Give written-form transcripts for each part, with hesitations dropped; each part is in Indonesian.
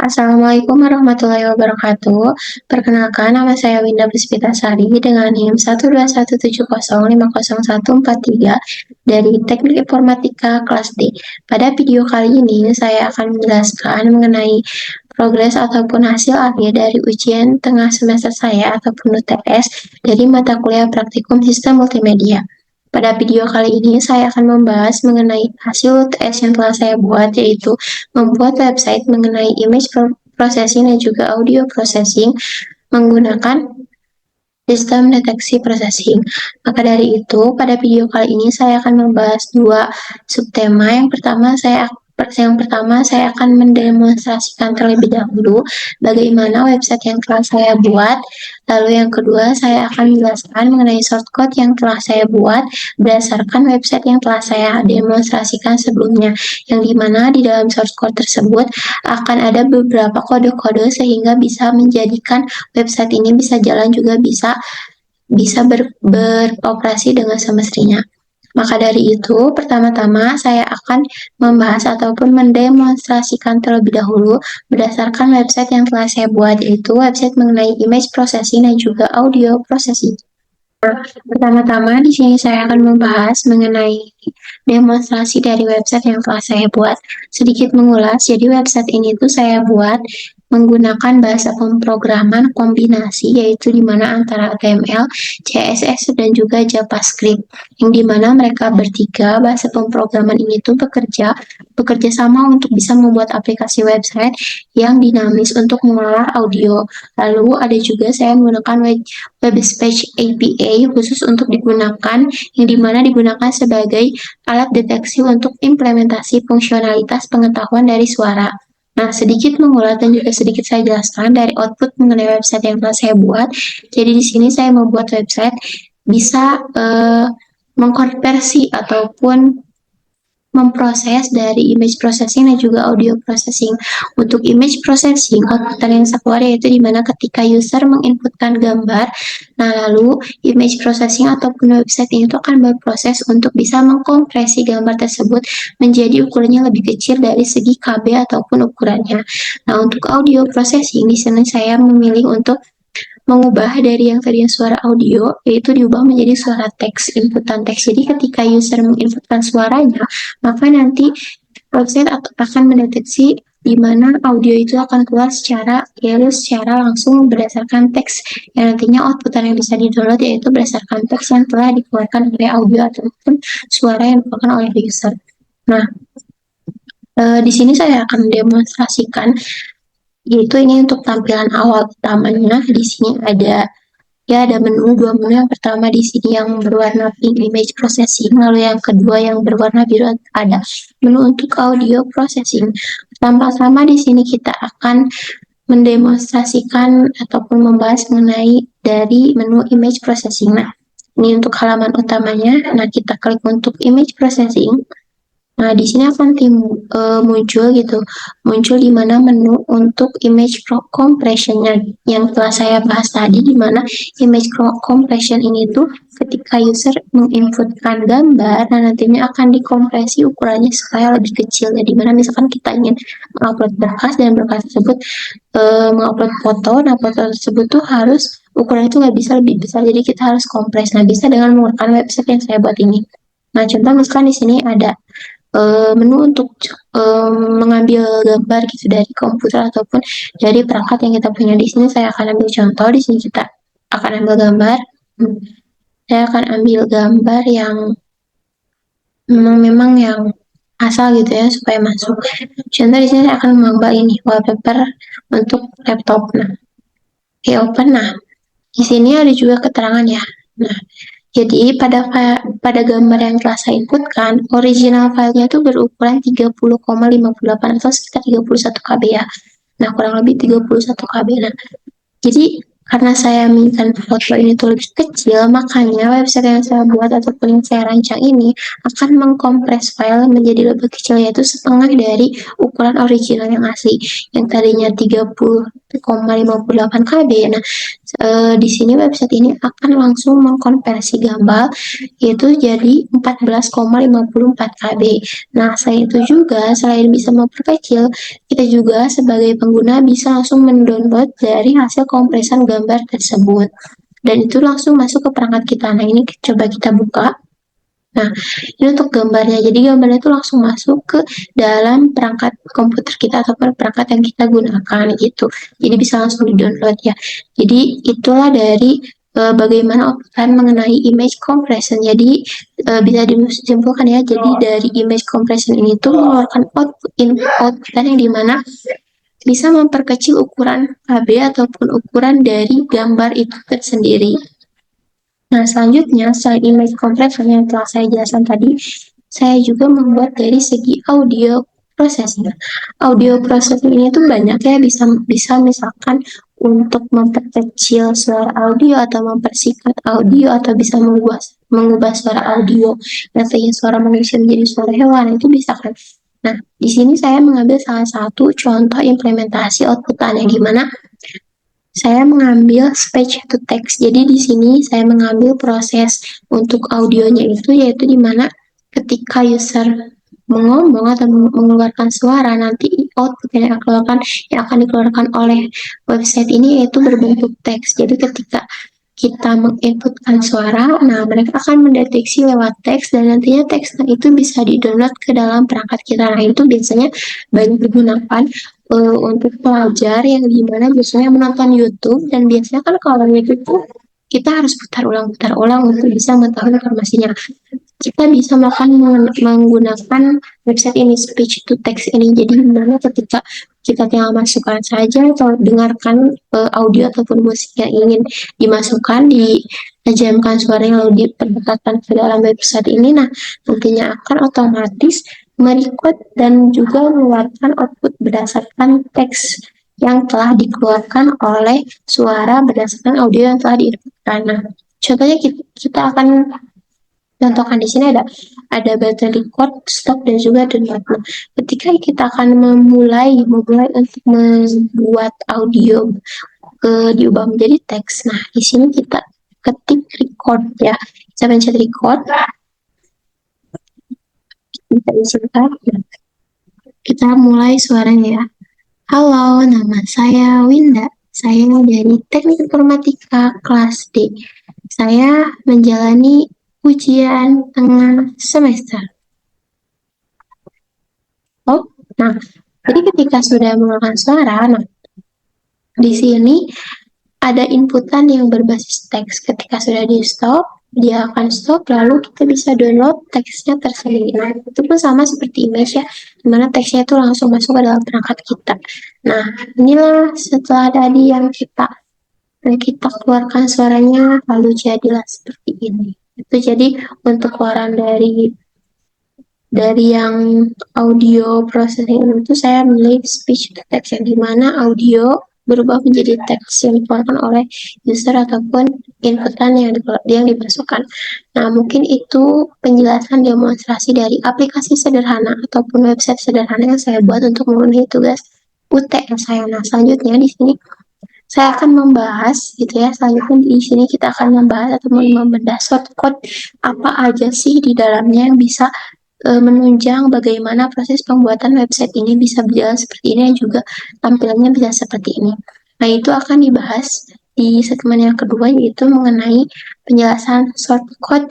Assalamualaikum warahmatullahi wabarakatuh. Perkenalkan, nama saya Winda Puspitasari dengan NIM 12170501443 dari Teknik Informatika kelas D. Pada video kali ini, saya akan menjelaskan mengenai progres ataupun hasil akhir dari ujian tengah semester saya ataupun UTS dari mata kuliah praktikum sistem multimedia. Pada video kali ini, saya akan membahas mengenai hasil UTS yang telah saya buat, yaitu membuat website mengenai image processing dan juga audio processing menggunakan sistem deteksi processing. Maka dari itu, pada video kali ini saya akan membahas dua subtema. Yang pertama saya akan mendemonstrasikan terlebih dahulu bagaimana website yang telah saya buat. Lalu yang kedua, saya akan menjelaskan mengenai shortcode yang telah saya buat berdasarkan website yang telah saya demonstrasikan sebelumnya. Yang dimana di dalam shortcode tersebut akan ada beberapa kode-kode sehingga bisa menjadikan website ini bisa jalan juga bisa beroperasi dengan semestinya. Maka dari itu, pertama-tama saya akan membahas ataupun mendemonstrasikan terlebih dahulu berdasarkan website yang telah saya buat, yaitu website mengenai image processing dan juga audio processing. Pertama-tama di sini saya akan membahas mengenai demonstrasi dari website yang telah saya buat. Sedikit mengulas, jadi website ini tuh saya buat menggunakan bahasa pemrograman kombinasi, yaitu di mana antara HTML, CSS, dan juga JavaScript, yang dimana mereka bertiga bahasa pemrograman ini tuh bekerja sama untuk bisa membuat aplikasi website yang dinamis untuk mengolah audio. Lalu ada juga saya menggunakan WebSpage API khusus untuk digunakan, yang dimana digunakan sebagai alat deteksi untuk implementasi fungsionalitas pengetahuan dari suara. Nah, sedikit mengulas dan juga sedikit saya jelaskan dari output mengenai website yang telah saya buat. Jadi di sini saya membuat website bisa mengkonversi ataupun memproses dari image processing dan juga audio processing. Untuk image processing, outputan yang saya keluar yaitu dimana ketika user menginputkan gambar, nah lalu image processing ataupun website ini akan berproses untuk bisa mengkompresi gambar tersebut menjadi ukurannya lebih kecil dari segi KB ataupun ukurannya. Nah, untuk audio processing, di sini saya memilih untuk mengubah dari yang tadinya suara audio, yaitu diubah menjadi suara teks, inputan teks. Jadi ketika user menginputkan suaranya, maka nanti website akan mendeteksi di mana audio itu akan keluar secara langsung berdasarkan teks, yang nantinya outputan yang bisa di-download yaitu berdasarkan teks yang telah dikeluarkan oleh audio ataupun suara yang dikeluarkan oleh user. Nah, di sini saya akan mendemonstrasikan, yaitu ini untuk tampilan awal utamanya. Di sini ada menu, dua menu. Yang pertama di sini yang berwarna pink image processing, lalu yang kedua yang berwarna biru ada menu untuk audio processing. Pertama-tama di sini kita akan mendemonstrasikan ataupun membahas mengenai dari menu image processing. Nah, ini untuk halaman utamanya. Nah, kita klik untuk image processing. Nah, di sini akan muncul di mana menu untuk image compression-nya yang telah saya bahas tadi, di mana image compression ini tuh ketika user menginputkan gambar, nah nantinya akan dikompresi ukurannya supaya lebih kecil. Jadi mana misalkan kita ingin mengupload berkas dan berkas tersebut mengupload foto, nah foto tersebut tuh harus ukurannya itu nggak bisa lebih besar, jadi kita harus kompres. Nah, bisa dengan menggunakan website yang saya buat ini. Nah, contoh misalkan di sini ada menu untuk mengambil gambar gitu dari komputer ataupun dari perangkat yang kita punya. Di sini saya akan ambil contoh. Di sini kita akan ambil gambar. Saya akan ambil gambar yang memang yang asal gitu ya supaya masuk. Contoh di sini saya akan mengambil ini wallpaper untuk laptop. Nah, open. Nah, di sini ada juga keterangan ya. Nah, jadi pada gambar yang telah saya inputkan, original filenya itu berukuran 30,58 atau sekitar 31 KB ya. Nah, kurang lebih 31 KB. Nah, jadi karena saya menginginkan foto ini tuh lebih kecil, makanya website yang saya buat ataupun yang saya rancang ini akan mengkompres file menjadi lebih kecil, yaitu setengah dari ukuran original yang asli, yang tadinya 30,58 KB. Nah, di sini website ini akan langsung mengkonversi gambar yaitu jadi 14,54 KB. Nah, selain itu juga, selain bisa memperkecil, kita juga sebagai pengguna bisa langsung mendownload dari hasil kompresan gambar tersebut. Dan itu langsung masuk ke perangkat kita. Nah, ini coba kita buka. Nah, ini untuk gambarnya. Jadi gambarnya itu langsung masuk ke dalam perangkat komputer kita ataupun perangkat yang kita gunakan gitu. Jadi bisa langsung di-download ya. Jadi itulah dari bagaimana output mengenai image compression. Jadi bisa disimpulkan ya. Jadi dari image compression ini tuh mengeluarkan output yang dimana bisa memperkecil ukuran KB ataupun ukuran dari gambar itu tersendiri. Nah, selanjutnya, selain image compression yang telah saya jelaskan tadi, saya juga membuat dari segi audio processing. Audio processing ini tuh banyak ya, bisa misalkan untuk memperkecil suara audio atau mempersingkat audio atau bisa mengubah suara audio. Nantinya suara manusia menjadi suara hewan, itu bisa kan. Nah, di sini saya mengambil salah satu contoh implementasi outputan yang dimana saya mengambil speech to text. Jadi di sini saya mengambil proses untuk audionya itu yaitu di mana ketika user mengomong atau mengeluarkan suara, nanti output yang akan dikeluarkan oleh website ini yaitu berbentuk teks. Jadi ketika kita menginputkan suara, nah mereka akan mendeteksi lewat teks dan nantinya teksnya itu bisa di-download ke dalam perangkat kita. Nah itu biasanya banyak digunakan untuk pelajar yang dimana biasanya menonton YouTube dan biasanya kan kalau YouTube tuh kita harus putar ulang untuk bisa mengetahui informasinya. Kita bisa menggunakan website ini, speech to text ini. Jadi dimana ketika kita tinggal masukkan saja atau dengarkan audio ataupun musik yang ingin dimasukkan, ditajamkan suaranya lalu diperdebatkan ke dalam website ini. Nah, nantinya akan otomatis merecord dan juga mengeluarkan output berdasarkan teks yang telah dikeluarkan oleh suara berdasarkan audio yang telah diinputkan. Nah, contohnya kita akan contohkan di sini ada button record, stop dan juga download. Nah, ketika kita akan memulai untuk membuat audio diubah menjadi teks. Nah, di sini kita ketik record ya. Kita pencet record. Kita izinkan. Kita mulai suaranya ya. Halo, nama saya Winda. Saya dari Teknik Informatika kelas D. Saya menjalani ujian tengah semester. Oh, nah, jadi ketika sudah mengeluarkan suara, nah, di sini ada inputan yang berbasis teks. Ketika sudah di stop, dia akan stop, lalu kita bisa download teksnya tersendiri. Nah, itu pun sama seperti image ya, dimana teksnya itu langsung masuk ke dalam perangkat kita. Nah, inilah setelah tadi yang kita keluarkan suaranya, lalu jadilah seperti ini. Itu jadi untuk keluaran dari yang audio processing itu saya milih speech to text yang dimana audio berubah menjadi teks yang dikeluarkan oleh user ataupun inputan yang dimasukkan. Nah, mungkin itu penjelasan demonstrasi dari aplikasi sederhana ataupun website sederhana yang saya buat untuk memenuhi tugas UTS saya. Nah, selanjutnya di sini saya akan membahas gitu ya. Selanjutnya di sini kita akan membahas atau membedah shortcode apa aja sih di dalamnya yang bisa menunjang bagaimana proses pembuatan website ini bisa berjalan seperti ini dan juga tampilannya bisa seperti ini. Nah, itu akan dibahas di segmen yang kedua yaitu mengenai penjelasan shortcode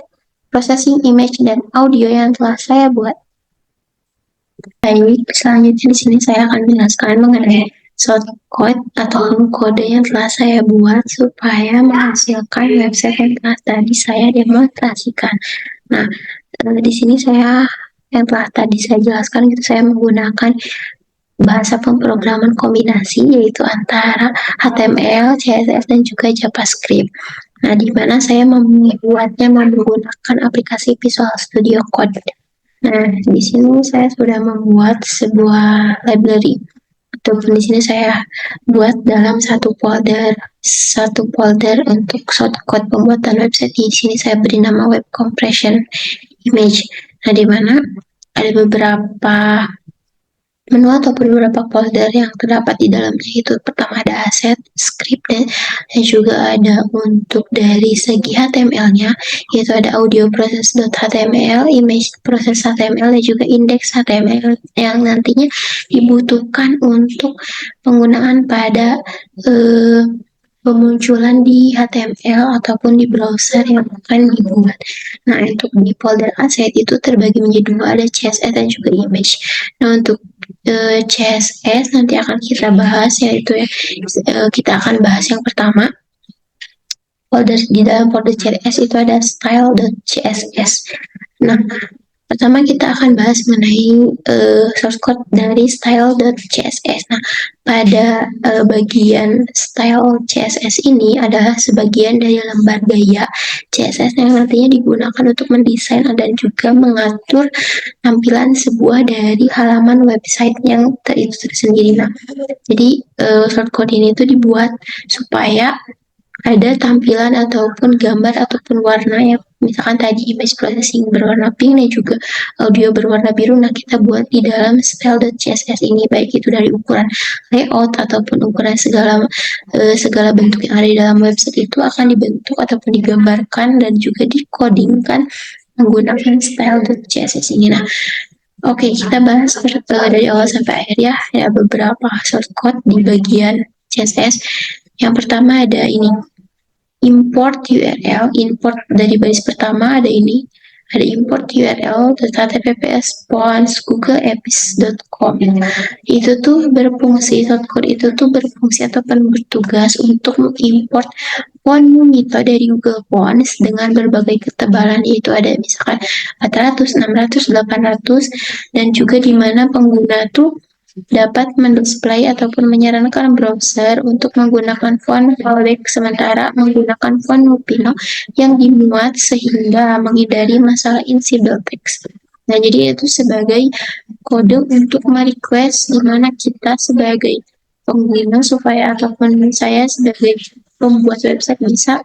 processing image dan audio yang telah saya buat. Baik, selanjutnya di sini saya akan menjelaskan mengenai shortcode atau kode yang telah saya buat supaya menghasilkan website yang telah tadi saya demonstrasikan. Nah, di sini yang telah tadi saya jelaskan gitu, saya menggunakan bahasa pemrograman kombinasi yaitu antara HTML, CSS dan juga JavaScript. Nah, di mana saya membuatnya menggunakan aplikasi Visual Studio Code. Nah, di sini saya sudah membuat sebuah library ataupun di sini saya buat dalam satu folder satu folder untuk shortcut pembuatan website. Di sini saya beri nama web compression image. Nah, di mana ada beberapa menu ataupun beberapa folder yang terdapat di dalamnya. Itu pertama ada aset, script, dan juga ada untuk dari segi HTML-nya, yaitu ada audio process.html, image process HTML, dan juga index HTML yang nantinya dibutuhkan untuk penggunaan pada pemunculan di HTML ataupun di browser yang akan dibuat. Nah, untuk di folder asset itu terbagi menjadi dua, ada CSS dan juga image. Nah, untuk CSS nanti akan kita bahas, yaitu kita akan bahas yang pertama. Di dalam folder CSS itu ada style.css. Nah, pertama kita akan bahas mengenai source code dari style.css. Nah, pada bagian style CSS ini adalah sebagian dari lembar gaya CSS yang nantinya digunakan untuk mendesain dan juga mengatur tampilan sebuah dari halaman website yang itu tersendiri. Nah, jadi shortcode ini tuh dibuat supaya ada tampilan ataupun gambar ataupun warna yang misalkan tadi image processing berwarna pink dan juga audio berwarna biru. Nah, kita buat di dalam style.css ini, baik itu dari ukuran layout ataupun ukuran segala bentuk yang ada di dalam website itu akan dibentuk ataupun digambarkan dan juga dikodingkan menggunakan style.css ini. Nah, oke, kita bahas dari awal sampai akhir ya. Ada beberapa shortcut di bagian CSS. Yang pertama ada ini, import URL. Import dari baris pertama ada ini, ada import URL https google-apps.com. Itu tuh berfungsi, shortcode itu tuh berfungsi ataupun bertugas untuk mengimport font Unito dari Google Fonts dengan berbagai ketebalan, yaitu ada misalkan 400, 600, 800, dan juga di mana pengguna tuh dapat mendisplay ataupun menyarankan browser untuk menggunakan font fallback sementara menggunakan font Nupino yang dimuat sehingga menghindari masalah invisible text. Nah, jadi itu sebagai kode untuk merequest di mana kita sebagai pengguna supaya ataupun saya sebagai pembuat website bisa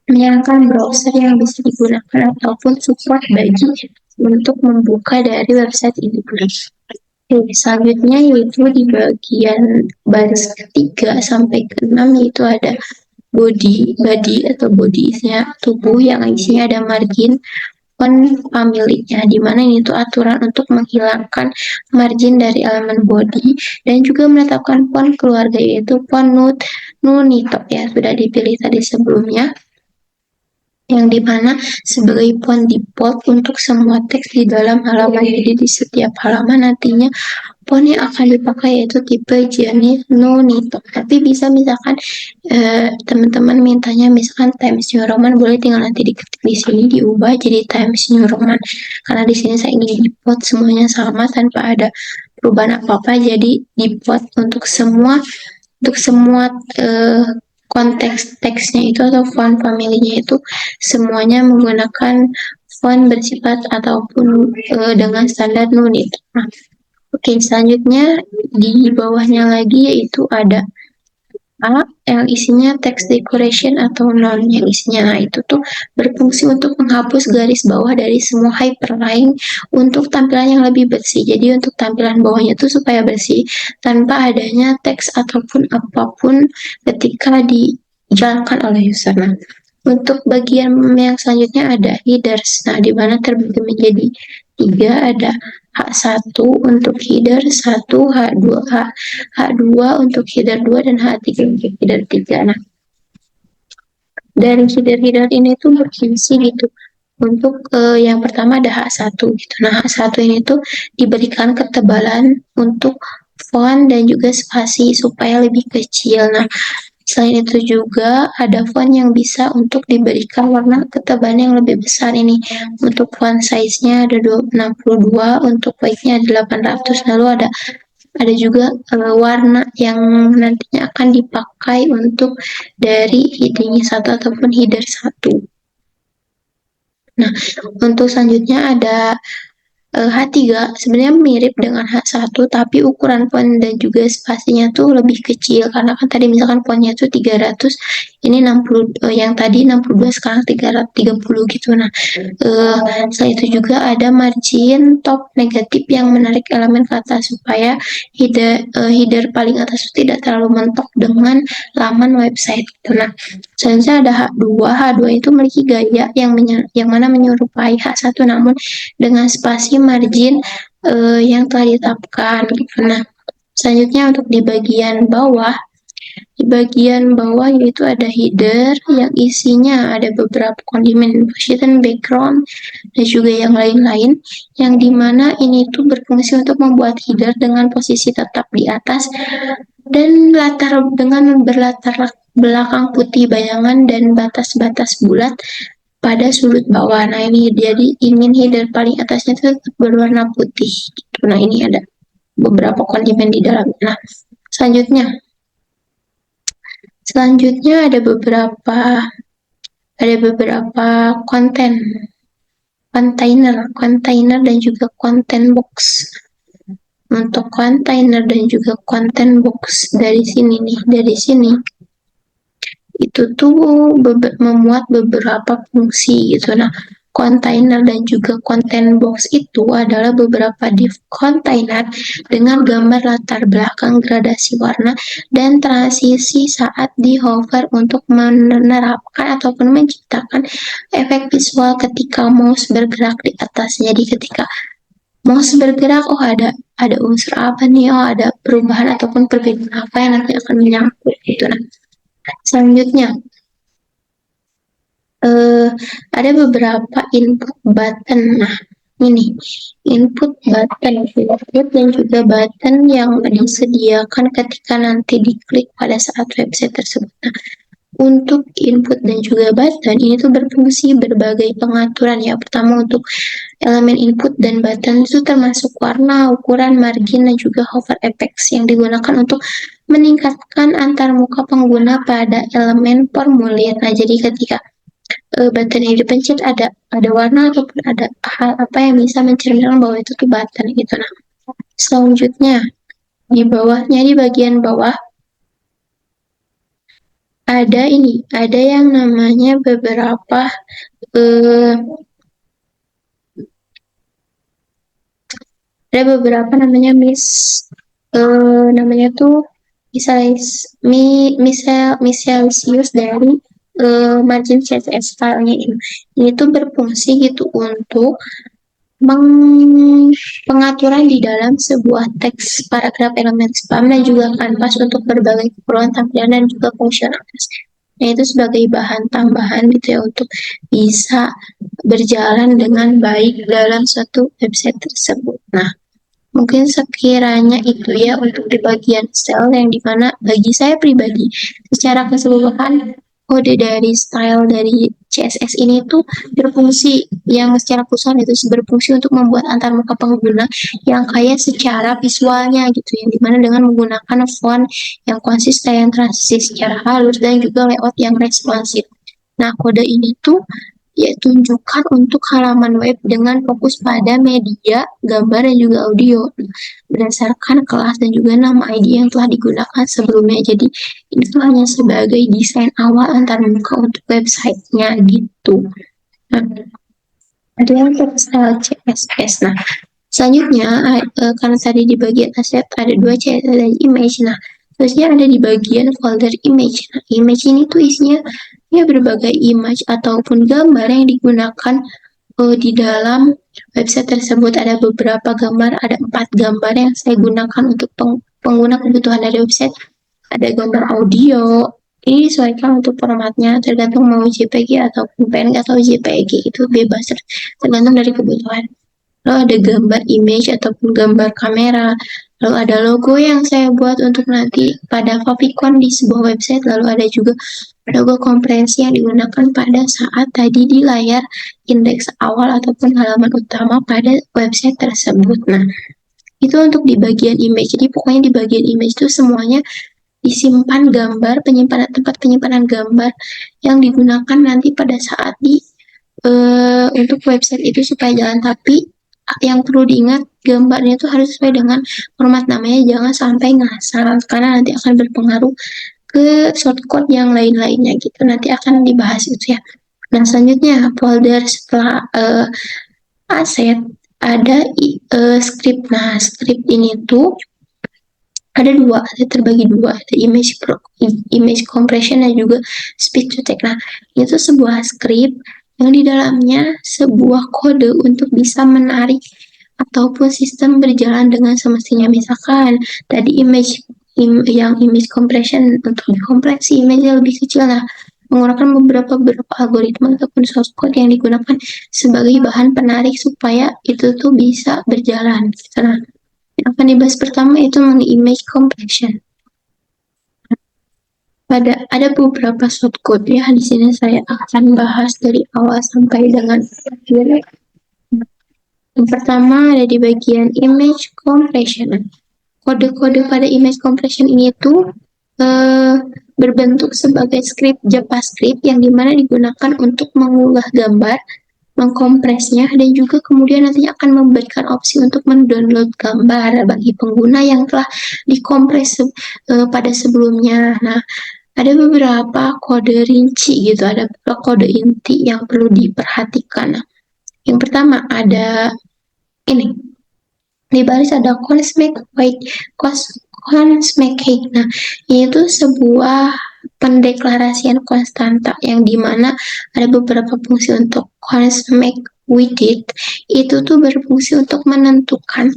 menyarankan browser yang bisa digunakan ataupun support bagi untuk membuka dari website ini. Selanjutnya yaitu di bagian baris ketiga sampai ke-6 yaitu ada body atau body isinya tubuh yang isinya ada margin font pemiliknya, di mana ini tuh aturan untuk menghilangkan margin dari elemen body dan juga menetapkan font keluarga yaitu font Nunito ya, sudah dipilih tadi sebelumnya, yang dimana sebagai font default untuk semua teks di dalam halaman. Jadi di setiap halaman nantinya font yang akan dipakai yaitu tipe Gianni Nunito. Tapi bisa misalkan teman-teman mintanya misalkan Times New Roman, boleh tinggal nanti diketik di sini diubah jadi Times New Roman. Karena di sini saya ingin default semuanya sama tanpa ada perubahan apa-apa, jadi default untuk semua konteks teksnya itu atau font familinya itu semuanya menggunakan font bersifat ataupun dengan standar Nunito. Nah, oke, selanjutnya di bawahnya lagi yaitu ada A yang isinya text decoration atau non yang isinya. Nah, itu tuh berfungsi untuk menghapus garis bawah dari semua hyperlink untuk tampilan yang lebih bersih. Jadi untuk tampilan bawahnya tuh supaya bersih tanpa adanya teks ataupun apapun ketika dijalankan oleh user. Nah, untuk bagian yang selanjutnya ada headers. Nah, di mana terbagi menjadi 3, ada H1 untuk header 1, H2 untuk header 2, dan H3 untuk header 3. Nah, dari header ini tuh berfungsi gitu. Untuk yang pertama ada H1 gitu. Nah, H1 ini tuh diberikan ketebalan untuk font dan juga spasi supaya lebih kecil. Nah, selain itu juga ada font yang bisa untuk diberikan warna ketebalan yang lebih besar ini. Untuk font size-nya ada 62, untuk weight-nya ada 800. Lalu ada juga warna yang nantinya akan dipakai untuk dari heading 1 ataupun header 1. Nah, untuk selanjutnya ada H3 sebenarnya mirip dengan H1 tapi ukuran font dan juga spasinya tuh lebih kecil karena kan tadi misalkan fontnya tuh 300, ini 60, yang tadi 62 sekarang 330 gitu. Nah, selain itu juga ada margin top negatif yang menarik elemen ke atas supaya header paling atas itu tidak terlalu mentok dengan laman website gitu. Nah, selanjutnya ada H2. H2 itu memiliki gaya yang mana menyerupai H1 namun dengan spasi margin yang telah ditetapkan gitu. Nah, selanjutnya untuk di bagian bawah yaitu ada header yang isinya ada beberapa kondimen position, background, dan juga yang lain-lain yang dimana ini tuh berfungsi untuk membuat header dengan posisi tetap di atas dan berlatar belakang putih bayangan dan batas-batas bulat pada sudut bawah. Nah, ini jadi ingin header paling atasnya itu tetap berwarna putih gitu. Nah, ini ada beberapa kondimen di dalamnya. Nah, selanjutnya ada beberapa kontainer dan juga content box. Untuk kontainer dan juga content box dari sini itu tuh memuat beberapa fungsi gitu. Nah, kontainer dan juga content box itu adalah beberapa div kontainer dengan gambar latar belakang, gradasi warna, dan transisi saat di hover untuk menerapkan ataupun menciptakan efek visual ketika mouse bergerak di atas. Jadi ketika mouse bergerak, oh ada unsur apa nih, oh ada perubahan ataupun perbedaan apa yang nanti akan menyangkut gitu. Nah, selanjutnya ada beberapa input button. Nah, ini input button dan juga button yang disediakan ketika nanti diklik pada saat website tersebut. Nah, untuk input dan juga button ini tuh berfungsi berbagai pengaturan ya. Pertama untuk elemen input dan button itu termasuk warna, ukuran, margin, dan juga hover effects yang digunakan untuk meningkatkan antarmuka pengguna pada elemen formulir. Nah, jadi ketika button yang dipencet ada warna ataupun ada hal apa yang bisa mencerminkan bahwa itu tuh button gitu. Nah, selanjutnya di bagian bawah ada yang namanya beberapa namanya namanya tuh miscellaneous dari margin CSS filenya ini. Ini tuh berfungsi gitu untuk pengaturan di dalam sebuah teks paragraf elemen spam dan juga kanvas untuk berbagai keperluan tampilan dan juga fungsionalitas. Nah, itu sebagai bahan tambahan gitu ya untuk bisa berjalan dengan baik dalam suatu website tersebut. Nah, mungkin sekiranya itu ya untuk di bagian style yang dimana bagi saya pribadi secara keseluruhan kode dari style dari CSS ini tuh berfungsi yang secara keseluruhan itu berfungsi untuk membuat antarmuka pengguna yang kaya secara visualnya gitu yang dimana dengan menggunakan font yang konsisten, transisi secara halus dan juga layout yang responsif. Nah, kode ini tuh ya tunjukkan untuk halaman web dengan fokus pada media, gambar, dan juga audio berdasarkan kelas dan juga nama ID yang telah digunakan sebelumnya. Jadi itu hanya sebagai desain awal antarmuka untuk websitenya gitu. Nah, ada yang untuk style CSS. Nah, selanjutnya karena tadi di bagian aset ada 2 CSS dan image. Nah, terusnya ada di bagian folder image. Nah, image ini tuh isinya ya berbagai image ataupun gambar yang digunakan di dalam website tersebut. Ada beberapa gambar, ada 4 gambar yang saya gunakan untuk pengguna kebutuhan dari website. Ada gambar audio, ini disesuaikan untuk formatnya tergantung mau JPG ataupun PNG atau JPG, itu bebas tergantung dari kebutuhan. Lalu ada gambar image ataupun gambar kamera, lalu ada logo yang saya buat untuk nanti pada favicon di sebuah website, lalu ada juga logo kompresi yang digunakan pada saat tadi di layar indeks awal ataupun halaman utama pada website tersebut. Nah, itu untuk di bagian image. Jadi pokoknya di bagian image itu semuanya disimpan gambar, tempat penyimpanan gambar yang digunakan nanti pada saat untuk website itu supaya jalan. Tapi yang perlu diingat, gambarnya itu harus sesuai dengan format namanya, jangan sampai ngasal karena nanti akan berpengaruh ke shortcode yang lain-lainnya gitu. Nanti akan dibahas itu ya. Nah, selanjutnya folder setelah aset ada script. Nah, script ini tuh ada dua, ada terbagi dua, ada image compression dan juga speech to text. Nah, itu sebuah script yang di dalamnya sebuah kode untuk bisa menarik ataupun sistem berjalan dengan semestinya. Misalkan tadi yang image compression untuk dikompresi image lebih kecil, nah menggunakan beberapa algoritma ataupun source code yang digunakan sebagai bahan penarik supaya itu tuh bisa berjalan. Nah, yang akan dibahas pertama itu mengenai image compression. Ada beberapa shortcode ya, di sini saya akan bahas dari awal sampai dengan akhir. Yang pertama ada di bagian image compression. Kode-kode pada image compression ini tuh berbentuk sebagai script JavaScript yang dimana digunakan untuk mengunggah gambar, mengkompresnya, dan juga kemudian nantinya akan memberikan opsi untuk mendownload gambar bagi pengguna yang telah dikompres pada sebelumnya. Nah, ada beberapa kode rinci gitu, ada beberapa kode inti yang perlu diperhatikan. Nah, yang pertama ada ini, di baris ada consmack weight, consmack height. Nah, ini tuh sebuah pendeklarasian konstanta yang dimana ada beberapa fungsi untuk consmack width. Itu tuh berfungsi untuk menentukan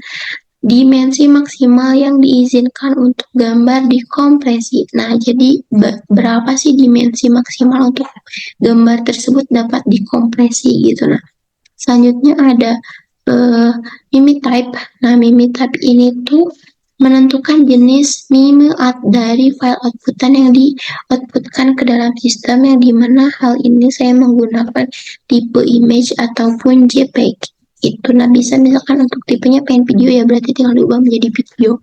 dimensi maksimal yang diizinkan untuk gambar dikompresi. Nah, jadi berapa sih dimensi maksimal untuk gambar tersebut dapat dikompresi gitu. Nah, selanjutnya ada mimi type. Nah, mimi type ini tuh menentukan jenis meme dari file outputan yang di-outputkan ke dalam sistem, yang dimana hal ini saya menggunakan tipe image ataupun JPEG. Itu nah bisa misalkan untuk tipenya pengen video ya berarti tinggal diubah menjadi video.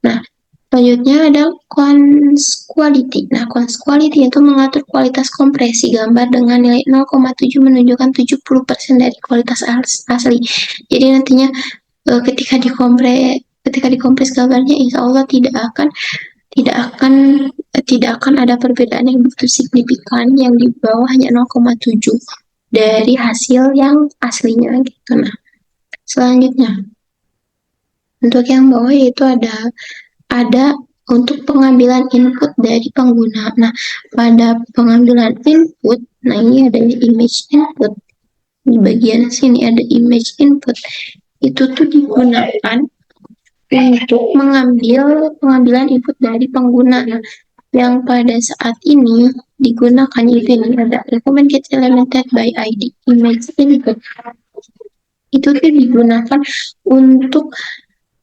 Nah, selanjutnya ada cons quality. Nah, cons quality itu mengatur kualitas kompresi gambar dengan nilai 0,7 menunjukkan 70% dari kualitas asli. Jadi nantinya ketika dikompres gambarnya, insya Allah tidak akan ada perbedaan yang begitu signifikan, yang di bawah hanya 0,7 dari hasil yang aslinya gitu. Nah, selanjutnya untuk yang bawah yaitu ada untuk pengambilan input dari pengguna. Nah, pada pengambilan input, nah ini ada image input. Di bagian sini ada image input. Itu tuh digunakan untuk pengambilan input dari pengguna. Nah, yang pada saat ini digunakan itu ini ada recommend get elemented by ID image input. Itu tuh digunakan untuk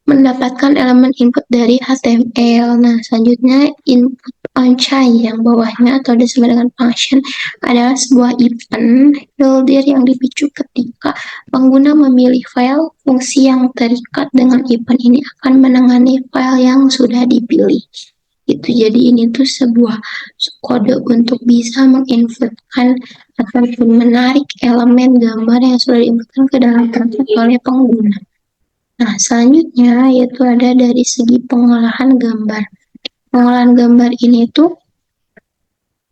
mendapatkan elemen input dari HTML. Nah, selanjutnya input on chain yang bawahnya atau disebut dengan function adalah sebuah event builder yang dipicu ketika pengguna memilih file. Fungsi yang terikat dengan event ini akan menangani file yang sudah dipilih. Itu jadi ini tuh sebuah kode untuk bisa menginputkan ataupun menarik elemen gambar yang sudah diinputkan ke dalam perangkat oleh pengguna. Nah, selanjutnya yaitu ada dari segi pengolahan gambar. Pengolahan gambar ini tuh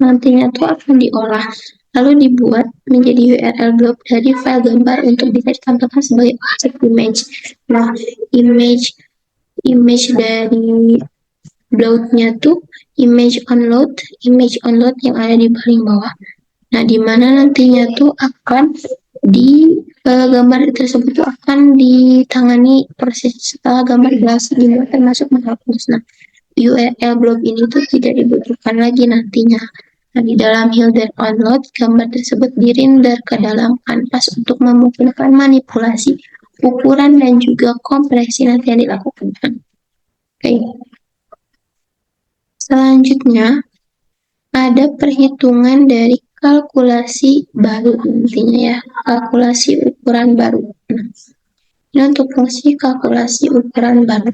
nantinya tuh akan diolah lalu dibuat menjadi URL blob dari file gambar untuk bisa ditampilkan sebagai objek image. Nah, image dari blob-nya tuh image onload yang ada di paling bawah. Nah, di mana nantinya tuh akan gambar tersebut akan ditangani proses setelah gambar berhasil dibuat termasuk menghapus. Nah, URL blob ini tuh tidak dibutuhkan lagi nantinya. Nah, di dalam header onload, gambar tersebut dirender ke dalam kanvas untuk memungkinkan manipulasi ukuran dan juga kompresi nanti yang dilakukan. Oke. Selanjutnya ada perhitungan dari kalkulasi baru intinya ya, kalkulasi ukuran baru. Nah, ini untuk fungsi kalkulasi ukuran baru.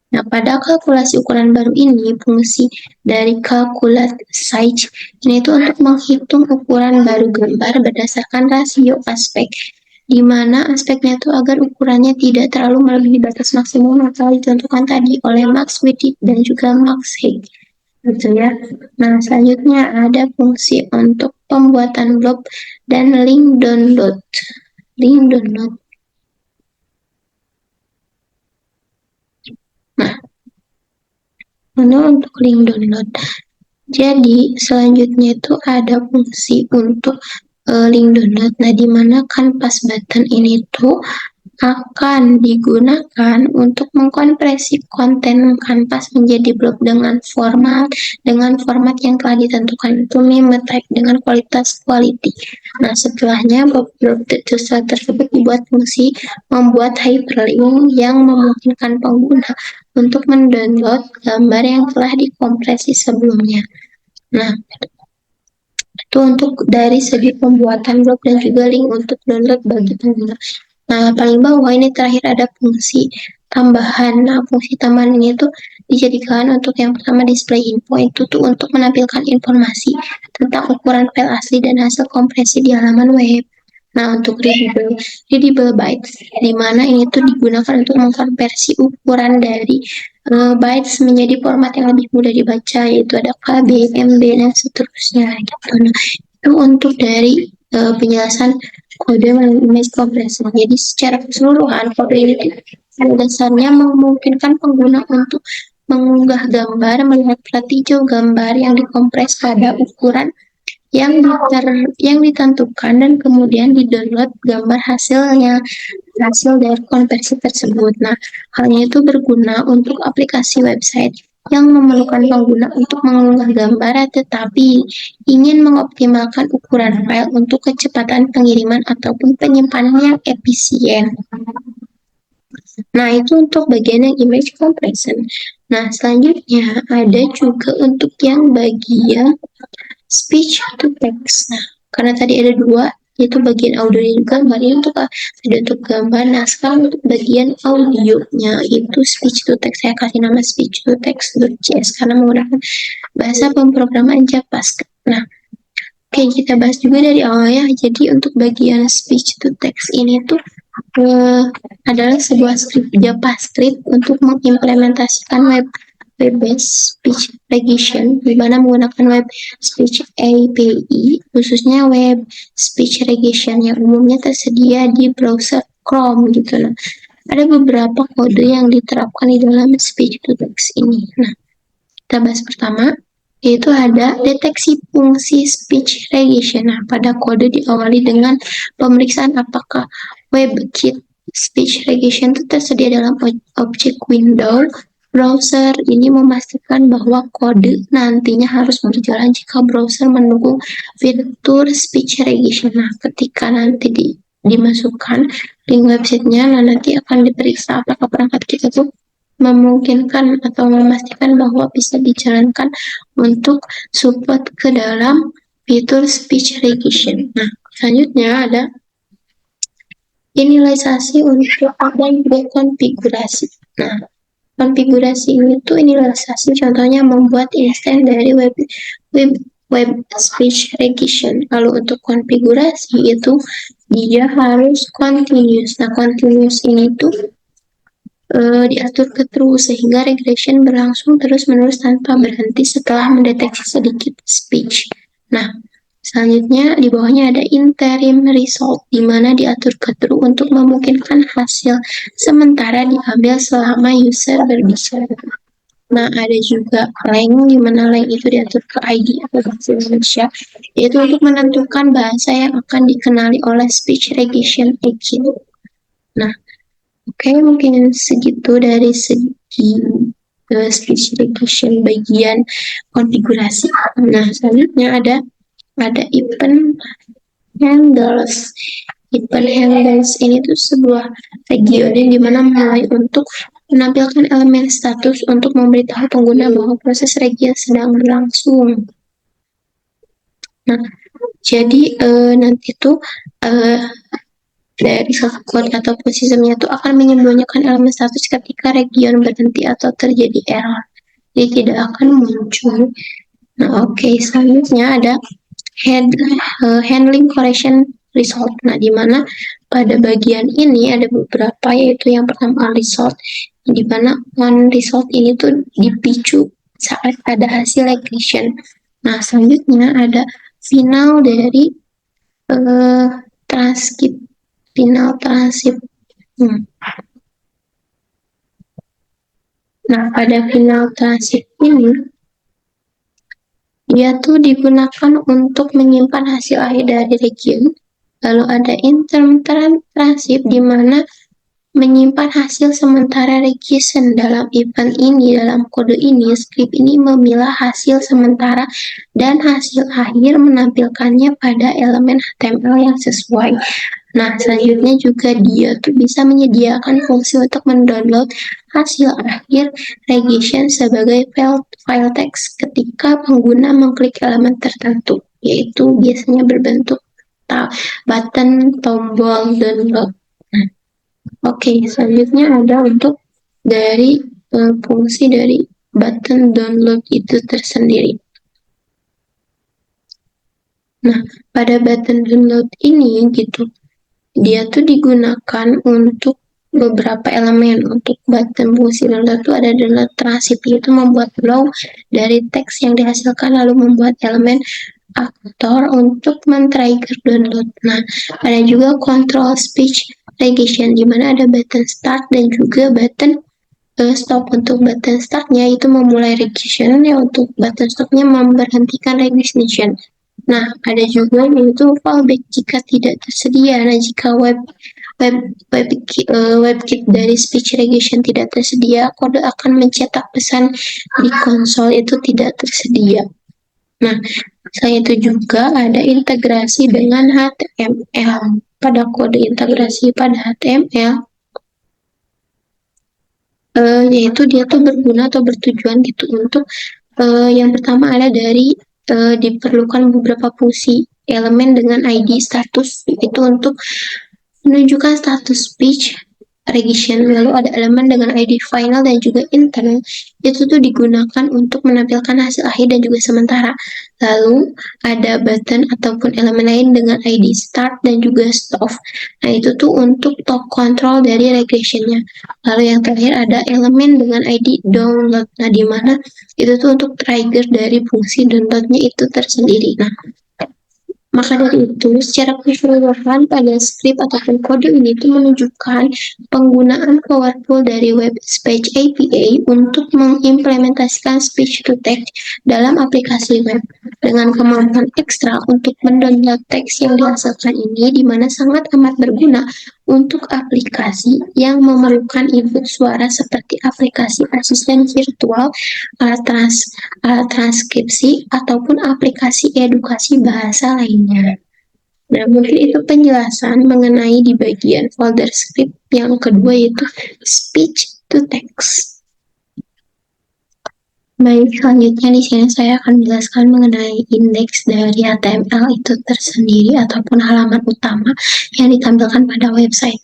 Nah, pada kalkulasi ukuran baru ini, fungsi dari calculate size ini itu untuk menghitung ukuran baru gambar berdasarkan rasio aspek di mana aspeknya itu agar ukurannya tidak terlalu melebihi batas maksimum yang telah ditentukan tadi oleh Max Wittig dan juga Max Haig. Gitu ya. Nah, selanjutnya ada fungsi untuk pembuatan blog dan link download. Link download. Nah, untuk link download. Jadi, selanjutnya itu ada fungsi untuk link download. Nah, di mana Canvas button ini tuh akan digunakan untuk mengkompresi konten Canvas menjadi blog dengan format yang telah ditentukan, itu meme type dengan kualitas quality. Nah, setelahnya blog tersebut dibuat fungsi membuat hyperlink yang memungkinkan pengguna untuk mendownload gambar yang telah dikompresi sebelumnya. Nah, itu untuk dari segi pembuatan blog dan juga link untuk download bagi pengguna. Nah, paling bawah ini terakhir ada fungsi tambahan. Nah, fungsi tambahan ini tuh dijadikan untuk yang pertama display info, itu tuh untuk menampilkan informasi tentang ukuran file asli dan hasil kompresi di halaman web. Nah, untuk readable bytes, di mana ini tuh digunakan untuk mengkonversi ukuran dari bytes menjadi format yang lebih mudah dibaca, yaitu ada KB, MB, dan seterusnya. Gitu. Nah, itu untuk dari penjelasan kode melalui image compression. Jadi secara keseluruhan kode ini pada dasarnya memungkinkan pengguna untuk mengunggah gambar, melihat plat hijau gambar yang dikompres pada ukuran yang ditentukan dan kemudian di-download gambar hasil dari konversi tersebut. Nah, halnya itu berguna untuk aplikasi website yang memerlukan pengguna untuk mengunggah gambar tetapi ingin mengoptimalkan ukuran file untuk kecepatan pengiriman ataupun penyimpanan yang efisien. Nah, itu untuk bagian yang image compression. Nah, selanjutnya ada juga untuk yang bagian speech to text. Nah, karena tadi ada dua, yaitu bagian audio dan gambar. Ini untuk ada untuk gambar. Nah, sekarang untuk bagian audionya itu speech to text. Saya kasih nama speech to text.js karena menggunakan bahasa pemrograman JavaScript. Nah, oke, kita bahas juga dari awal ya. Jadi untuk bagian speech to text ini tuh adalah sebuah script JavaScript untuk mengimplementasikan web-based speech recognition di mana menggunakan web speech API, khususnya web speech recognition yang umumnya tersedia di browser Chrome gitu. Nah, ada beberapa kode yang diterapkan di dalam speech to text ini. Nah, kita bahas pertama, yaitu ada deteksi fungsi speech recognition. Nah, pada kode diawali dengan pemeriksaan apakah WebKit speech recognition itu tersedia dalam objek window browser. Ini memastikan bahwa kode nantinya harus berjalan jika browser mendukung fitur speech recognition. Nah, ketika nanti dimasukkan link websitenya, nah nanti akan diperiksa apakah perangkat kita tuh memungkinkan atau memastikan bahwa bisa dijalankan untuk support ke dalam fitur speech recognition. Nah, selanjutnya ada inisialisasi untuk dan juga konfigurasi. Nah, konfigurasi ini tuh inisialisasi contohnya membuat instance dari web speech recognition. Lalu untuk konfigurasi itu dia harus continuous. Nah, continuous ini tuh diatur ke true sehingga regression berlangsung terus-menerus tanpa berhenti setelah mendeteksi sedikit speech. Nah, selanjutnya di bawahnya ada interim result di mana diatur ke true untuk memungkinkan hasil sementara diambil selama user berbicara. Nah, ada juga length di mana length itu diatur ke ID atau bahasa Indonesia, yaitu untuk menentukan bahasa yang akan dikenali oleh speech recognition agent. Nah, oke, mungkin segitu dari segi speech recognition bagian konfigurasi. Nah, selanjutnya ada event handles. Event handles ini tuh sebuah region yang dimana mulai untuk menampilkan elemen status untuk memberitahu pengguna bahwa proses region sedang berlangsung. Nah, jadi nanti tuh dari softcode ataupun sistemnya itu akan menyembunyikan elemen status ketika region berhenti atau terjadi error. Jadi tidak akan muncul. Nah, oke, selanjutnya ada handling correction result. Nah, di mana pada bagian ini ada beberapa, yaitu yang pertama result, di mana on result ini tuh dipicu saat ada hasil regression. Nah, selanjutnya ada final dari transkrip, final transkrip. Nah, pada final transkrip ini dia tuh digunakan untuk menyimpan hasil akhir dari region. Lalu ada interim transkrip di mana menyimpan hasil sementara regression. Dalam event ini, dalam kode ini, script ini memilah hasil sementara dan hasil akhir menampilkannya pada elemen HTML yang sesuai. Nah, selanjutnya juga dia tuh bisa menyediakan fungsi untuk mendownload hasil akhir regression sebagai file teks ketika pengguna mengklik elemen tertentu, yaitu biasanya berbentuk button tombol download. Oke, selanjutnya ada untuk dari fungsi dari button download itu tersendiri. Nah, pada button download ini gitu, dia tuh digunakan untuk beberapa elemen. Untuk button fungsi download itu ada download transip, yaitu membuat flow dari teks yang dihasilkan lalu membuat elemen aktor untuk men-trigger download. Nah, ada juga control speech regression, di mana ada button start dan juga button stop. Untuk button startnya itu memulai regression, ya untuk button stopnya memberhentikan regression. Nah, ada juga yaitu fallback jika tidak tersedia. Nah, jika WebKit dari speech regression tidak tersedia, kode akan mencetak pesan di konsol itu tidak tersedia. Nah, selain itu juga ada integrasi dengan HTML. Pada kode integrasi pada HTML, yaitu dia tuh berguna atau bertujuan gitu untuk yang pertama ada dari diperlukan beberapa fungsi elemen dengan ID status, itu untuk menunjukkan status speech regression. Lalu ada elemen dengan ID final dan juga internal, itu tuh digunakan untuk menampilkan hasil akhir dan juga sementara. Lalu ada button ataupun elemen lain dengan ID start dan juga stop. Nah, itu tuh untuk top control dari regressionnya. Lalu yang terakhir ada elemen dengan ID download. Nah, di mana itu tuh untuk trigger dari fungsi downloadnya itu tersendiri. Nah, maka dari itu, secara keseluruhan pada script ataupun kode ini itu menunjukkan penggunaan powerful dari Web Speech API untuk mengimplementasikan speech to text dalam aplikasi web dengan kemampuan ekstra untuk mendownload teks yang dihasilkan ini, di mana sangat amat berguna untuk aplikasi yang memerlukan input suara seperti aplikasi asisten virtual, alat transkripsi, ataupun aplikasi edukasi bahasa lainnya. Nah, mungkin itu penjelasan mengenai di bagian folder script yang kedua, yaitu speech to text. Baik, selanjutnya di sini saya akan menjelaskan mengenai indeks dari HTML itu tersendiri ataupun halaman utama yang ditampilkan pada website.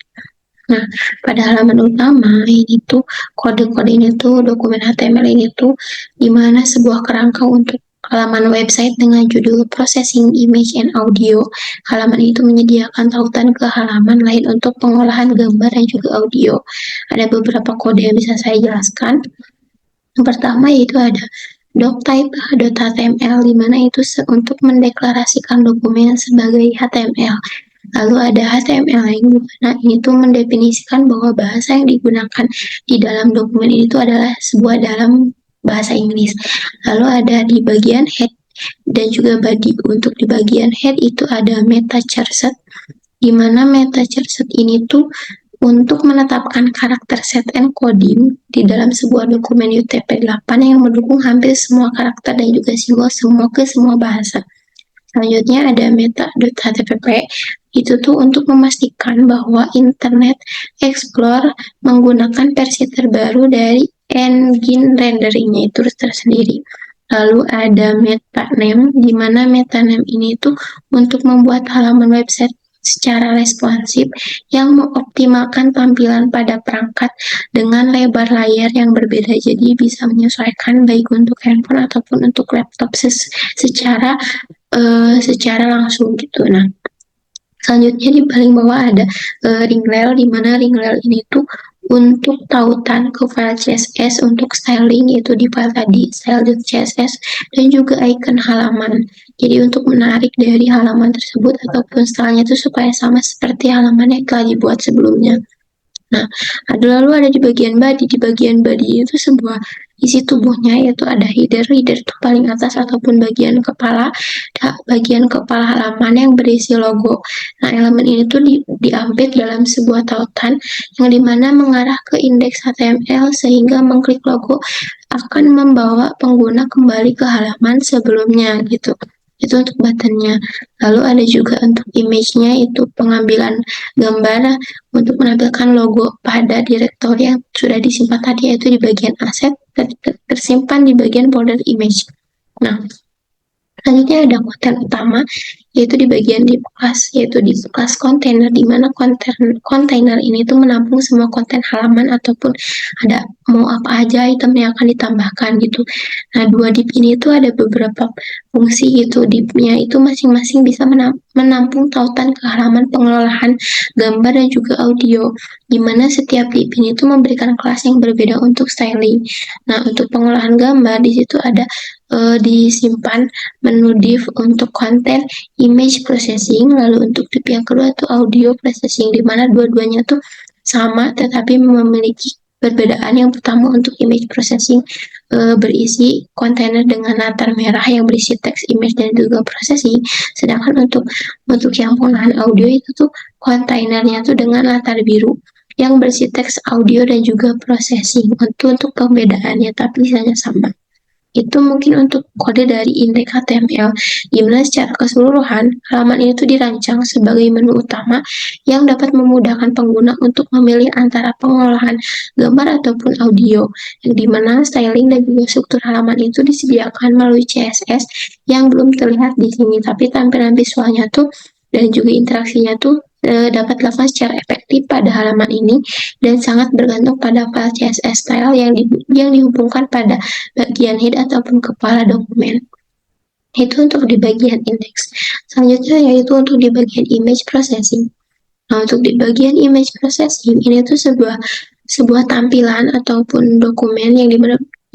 Nah, pada halaman utama ini tuh kode-kode ini tuh dokumen HTML ini tuh dimana sebuah kerangka untuk halaman website dengan judul Processing Image and Audio. Halaman itu menyediakan tautan ke halaman lain untuk pengolahan gambar dan juga audio. Ada beberapa kode yang bisa saya jelaskan. Yang pertama yaitu ada doctype.html, di mana itu untuk mendeklarasikan dokumen sebagai HTML. Lalu ada HTML yang ini tuh mendefinisikan bahwa bahasa yang digunakan di dalam dokumen itu adalah sebuah dalam bahasa Inggris. Lalu ada di bagian head dan juga body. Untuk di bagian head itu ada meta charset, di mana meta charset ini tuh untuk menetapkan karakter set encoding di dalam sebuah dokumen UTF-8 yang mendukung hampir semua karakter dan juga simbol ke semua bahasa. Selanjutnya ada meta.http, itu tuh untuk memastikan bahwa Internet Explorer menggunakan versi terbaru dari engine renderingnya itu tersendiri. Lalu ada meta name, di mana meta name ini tuh untuk membuat halaman website secara responsif yang mengoptimalkan tampilan pada perangkat dengan lebar layar yang berbeda, jadi bisa menyesuaikan baik untuk handphone ataupun untuk laptop secara langsung gitu. Nah, Selanjutnya di paling bawah ada ring rail, di mana ring rail ini tuh untuk tautan ke file CSS untuk styling, yaitu di file tadi style.css, dan juga icon halaman. Jadi untuk menarik dari halaman tersebut ataupun stylenya itu supaya sama seperti halaman yang telah dibuat sebelumnya. Nah, lalu ada di bagian body. Di bagian body itu sebuah isi tubuhnya, yaitu ada header. Header itu paling atas ataupun bagian kepala, bagian kepala halaman yang berisi logo. Nah, elemen ini tuh diupdate dalam sebuah tautan yang dimana mengarah ke indeks HTML sehingga mengklik logo akan membawa pengguna kembali ke halaman sebelumnya gitu. Itu untuk buttonnya. Lalu ada juga untuk image-nya, itu pengambilan gambar untuk menampilkan logo pada direktori yang sudah disimpan tadi, yaitu di bagian aset tersimpan di bagian folder image. Nah, selanjutnya ada konten utama, yaitu di bagian di kelas, yaitu di kelas kontainer, di mana kontainer ini tuh menampung semua konten halaman ataupun ada mau apa aja item yang akan ditambahkan gitu. Nah, dua div ini tuh ada beberapa fungsi gitu. Divnya itu masing-masing bisa menampung tautan ke halaman pengelolaan gambar dan juga audio, di mana setiap div ini tuh memberikan kelas yang berbeda untuk styling. Nah, untuk pengolahan gambar di situ ada disimpan menu div untuk konten image processing, lalu untuk div yang kedua itu audio processing, di mana dua-duanya tuh sama tetapi memiliki perbedaan. Yang pertama untuk image processing berisi kontainer dengan latar merah yang berisi teks image dan juga processing, sedangkan untuk yang pengolahan audio itu tuh kontainernya tuh dengan latar biru yang berisi teks audio dan juga processing. Untuk pembedaannya tapi sisanya sama. Itu mungkin untuk kode dari indeks HTML, di mana secara keseluruhan halaman ini tuh dirancang sebagai menu utama yang dapat memudahkan pengguna untuk memilih antara pengolahan gambar ataupun audio, yang dimana styling dan juga struktur halaman itu disediakan melalui CSS yang belum terlihat di sini, tapi tampilan visualnya tuh dan juga interaksinya tuh dapat dilakukan secara efektif pada halaman ini dan sangat bergantung pada file CSS style yang dihubungkan pada bagian head ataupun kepala dokumen. Itu untuk di bagian indeks. Selanjutnya yaitu untuk di bagian image processing. Nah, untuk di bagian image processing ini tuh sebuah tampilan ataupun dokumen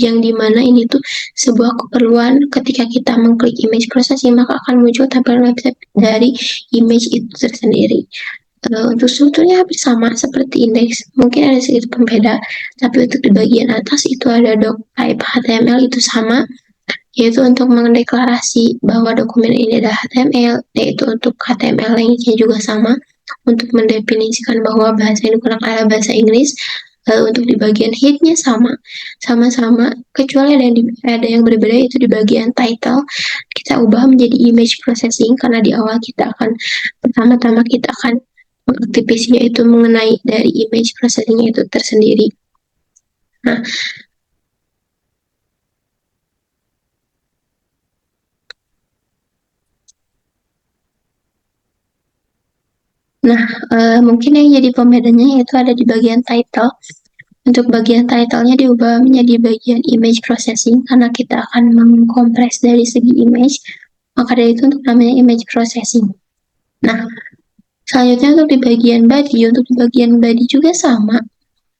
yang dimana ini tuh sebuah keperluan. Ketika kita mengklik image processing, maka akan muncul tampilan website dari image itu tersendiri. Untuk strukturnya hampir sama seperti indeks, mungkin ada sedikit pembeda, tapi untuk di bagian atas itu ada doc type HTML itu sama, yaitu untuk mendeklarasi bahwa dokumen ini ada HTML, yaitu untuk HTML linknya juga sama, untuk mendefinisikan bahwa bahasa yang digunakan adalah bahasa Inggris. Lalu untuk di bagian headnya sama-sama, kecuali ada yang berbeda, yaitu di bagian title kita ubah menjadi image processing, karena di awal pertama-tama kita akan mengaktifasinya itu mengenai dari image processing itu tersendiri. Nah, mungkin yang jadi pembedanya itu ada di bagian title. Untuk bagian title-nya diubah menjadi bagian image processing karena kita akan mengkompres dari segi image, maka dari itu untuk namanya image processing. Nah, selanjutnya untuk di bagian body juga sama.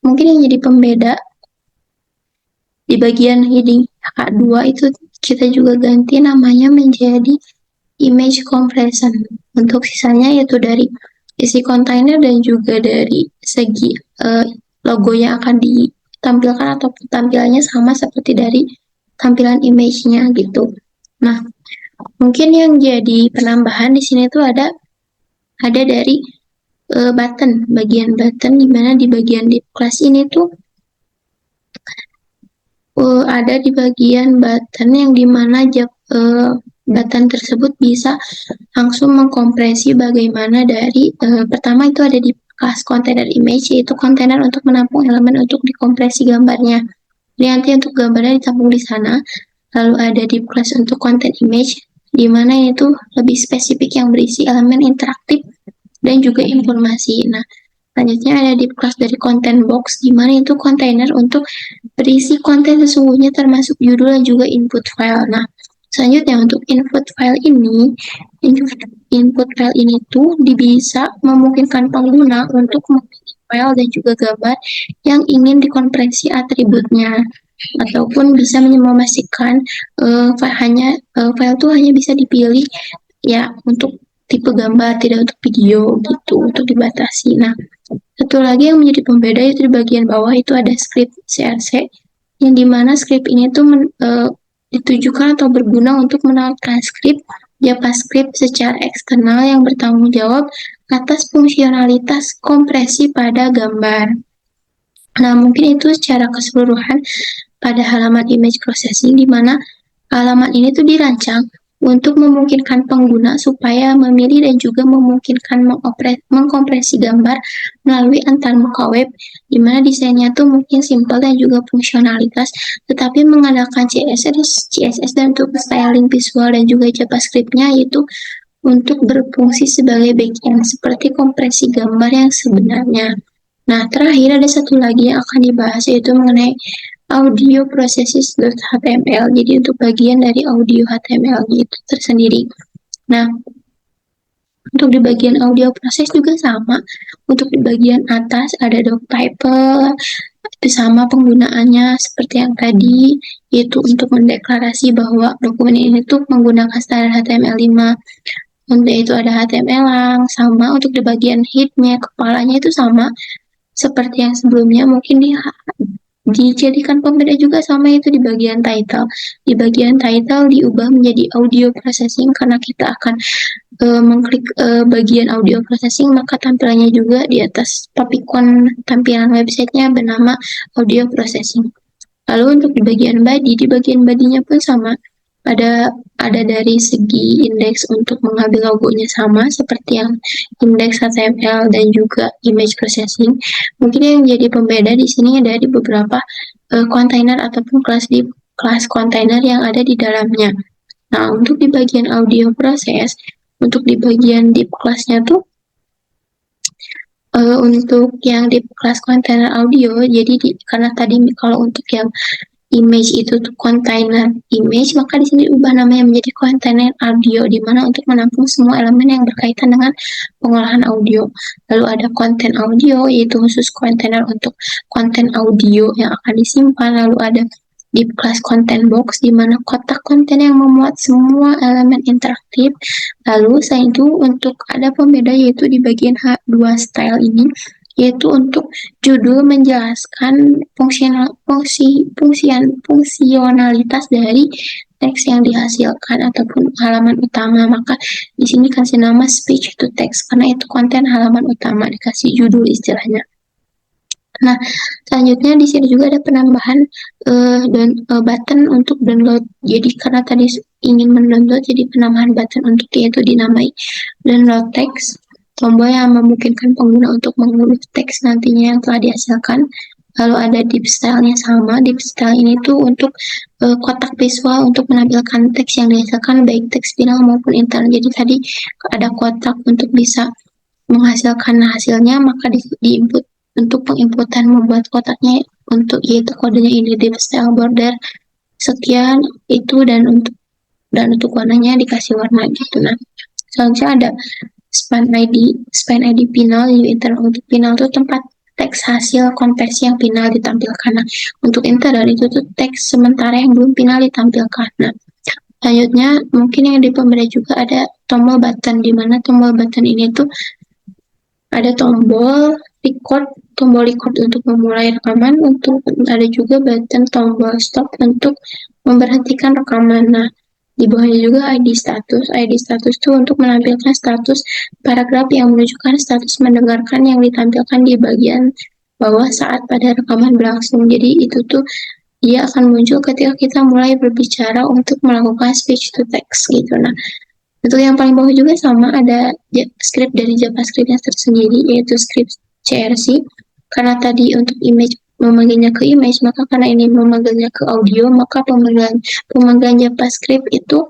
Mungkin yang jadi pembeda di bagian heading H2 itu kita juga ganti namanya menjadi image compression. Untuk sisanya yaitu dari isi kontainer dan juga dari segi logo yang akan ditampilkan atau tampilannya sama seperti dari tampilan image-nya gitu. Nah, mungkin yang jadi penambahan di sini tuh ada dari button, bagian button, di mana di bagian di kelas ini tuh ada di bagian button yang dimana button tersebut bisa langsung mengkompresi bagaimana dari pertama itu ada di kelas container image, yaitu kontainer untuk menampung elemen untuk dikompresi gambarnya. Jadi nanti untuk gambarnya ditampung di sana. Lalu ada di kelas untuk content image, di mana itu lebih spesifik yang berisi elemen interaktif dan juga informasi. Nah, selanjutnya ada di kelas dari content box, di mana itu kontainer untuk berisi konten sesungguhnya termasuk judul dan juga input file. Nah, Selanjutnya untuk input file ini tuh bisa memungkinkan pengguna untuk memilih file dan juga gambar yang ingin dikonversi atributnya, ataupun bisa memastikan file tuh hanya bisa dipilih ya untuk tipe gambar, tidak untuk video gitu, untuk dibatasi. Nah, satu lagi yang menjadi pembeda itu di bagian bawah itu ada script CRC, yang dimana script ini tuh ditujukan atau berguna untuk transkrip JavaScript secara eksternal yang bertanggung jawab atas fungsionalitas kompresi pada gambar. Nah, mungkin itu secara keseluruhan pada halaman image processing, di mana halaman ini tuh dirancang untuk memungkinkan pengguna supaya memilih dan juga memungkinkan mengkompresi gambar melalui antarmuka web, di mana desainnya tuh mungkin simpel dan juga fungsionalitas, tetapi mengandalkan CSS dan untuk styling visual dan juga JavaScript-nya, yaitu untuk berfungsi sebagai backend seperti kompresi gambar yang sebenarnya. Nah, terakhir ada satu lagi yang akan dibahas, yaitu mengenai audio processes.html. Jadi untuk bagian dari audio HTML itu tersendiri. Nah, untuk di bagian audio proses juga sama. Untuk di bagian atas ada doctype, itu sama penggunaannya seperti yang tadi, yaitu untuk mendeklarasi bahwa dokumen ini tuh menggunakan standar HTML5. Untuk itu ada HTML lang, sama untuk di bagian headnya, kepalanya itu sama seperti yang sebelumnya. Mungkin dijadikan pembeda juga sama, itu di bagian title. Di bagian title diubah menjadi audio processing karena kita akan mengklik bagian audio processing, maka tampilannya juga di atas papikon tampilan websitenya bernama audio processing. Lalu untuk di bagian bodinya pun sama. Ada dari segi indeks untuk mengambil logonya sama seperti yang indeks HTML dan juga image processing. Mungkin yang jadi pembeda di sini ada di beberapa kontainer ataupun kelas kontainer yang ada di dalamnya. Nah, untuk di bagian audio proses, untuk di bagian deep class-nya tuh untuk yang di kelas kontainer audio, jadi karena tadi kalau untuk yang image itu tuh kontainer image, maka di sini ubah namanya menjadi kontainer audio, di mana untuk menampung semua elemen yang berkaitan dengan pengolahan audio. Lalu ada konten audio, yaitu khusus kontainer untuk konten audio yang akan disimpan. Lalu ada di kelas content box, di mana kotak konten yang memuat semua elemen interaktif. Lalu selain itu untuk ada pembeda, yaitu di bagian H2 style ini, yaitu untuk judul menjelaskan fungsionalitas dari teks yang dihasilkan ataupun halaman utama. Maka di sini kasih nama speech to text karena itu konten halaman utama, dikasih judul istilahnya. Nah, selanjutnya di sini juga ada penambahan button untuk download. Jadi karena tadi ingin mendownload, jadi penambahan button untuk yaitu dinamai download text, tombol yang memungkinkan pengguna untuk mengunduh teks nantinya yang telah dihasilkan. Lalu ada deep style-nya sama. Deep style ini tuh untuk kotak visual untuk menampilkan teks yang dihasilkan, baik teks final maupun intern. Jadi tadi ada kotak untuk bisa menghasilkan hasilnya, maka di-input untuk penginputan membuat kotaknya, untuk yaitu kodenya ini deep style border sekian itu, dan untuk warnanya dikasih warna gitu. Nah, selanjutnya ada span ID final. Untuk final itu tempat teks hasil konversi yang final ditampilkan. Nah, untuk intern itu tuh teks sementara yang belum final ditampilkan. Nah, selanjutnya mungkin yang di pembeda juga ada tombol button, di mana tombol button ini tuh ada tombol record untuk memulai rekaman, untuk ada juga button tombol stop untuk memberhentikan rekaman. Nah, di bawahnya juga ID status itu untuk menampilkan status paragraf yang menunjukkan status mendengarkan yang ditampilkan di bagian bawah saat pada rekaman berlangsung. Jadi itu tuh dia akan muncul ketika kita mulai berbicara untuk melakukan speech to text gitu. Nah, untuk yang paling bawah juga sama, ada script dari JavaScript yang tersendiri, yaitu script CRC. Karena tadi untuk image memanggilnya ke image, maka karena ini memanggilnya ke audio, maka pemanggilan JavaScript itu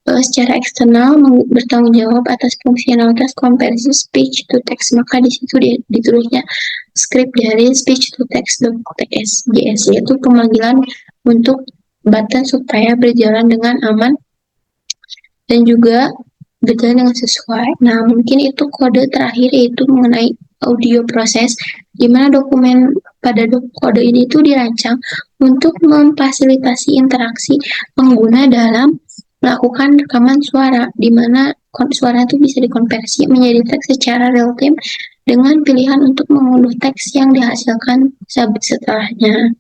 secara eksternal bertanggung jawab atas fungsionalitas konversi speech to text. Maka di situ ditulisnya script dari speech to text.js, yaitu pemanggilan untuk button supaya berjalan dengan aman dan juga berjalan dengan sesuai. Nah, mungkin itu kode terakhir yaitu mengenai audio proses, di mana dokumen pada kode ini itu dirancang untuk memfasilitasi interaksi pengguna dalam melakukan rekaman suara, di mana suara itu bisa dikonversi menjadi teks secara real time dengan pilihan untuk mengunduh teks yang dihasilkan setelahnya.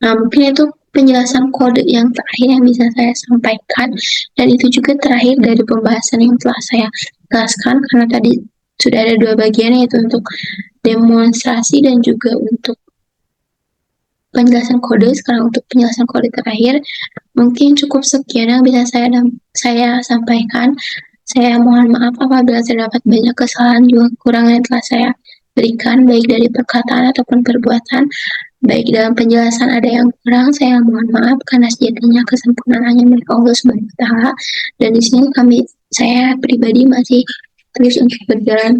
Nah, mungkin itu penjelasan kode yang terakhir yang bisa saya sampaikan, dan itu juga terakhir dari pembahasan yang telah saya jelaskan, karena tadi sudah ada dua bagian, yaitu untuk demonstrasi dan juga untuk penjelasan kode. Sekarang untuk penjelasan kode terakhir, mungkin cukup sekian yang bisa saya sampaikan. Saya mohon maaf apabila terdapat banyak kesalahan juga kekurangan yang telah saya berikan, baik dari perkataan ataupun perbuatan. Baik dalam penjelasan ada yang kurang, saya mohon maaf, karena sejatinya kesempurnaan hanya milik Allah Subhanahu wa Ta'ala. Dan di sini saya pribadi masih terus untuk berjalan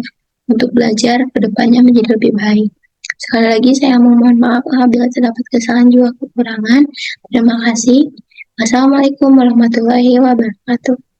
untuk belajar ke depannya menjadi lebih baik. Sekali lagi saya mohon maaf apabila terdapat kesalahan juga kekurangan. Terima kasih. Wassalamualaikum warahmatullahi wabarakatuh.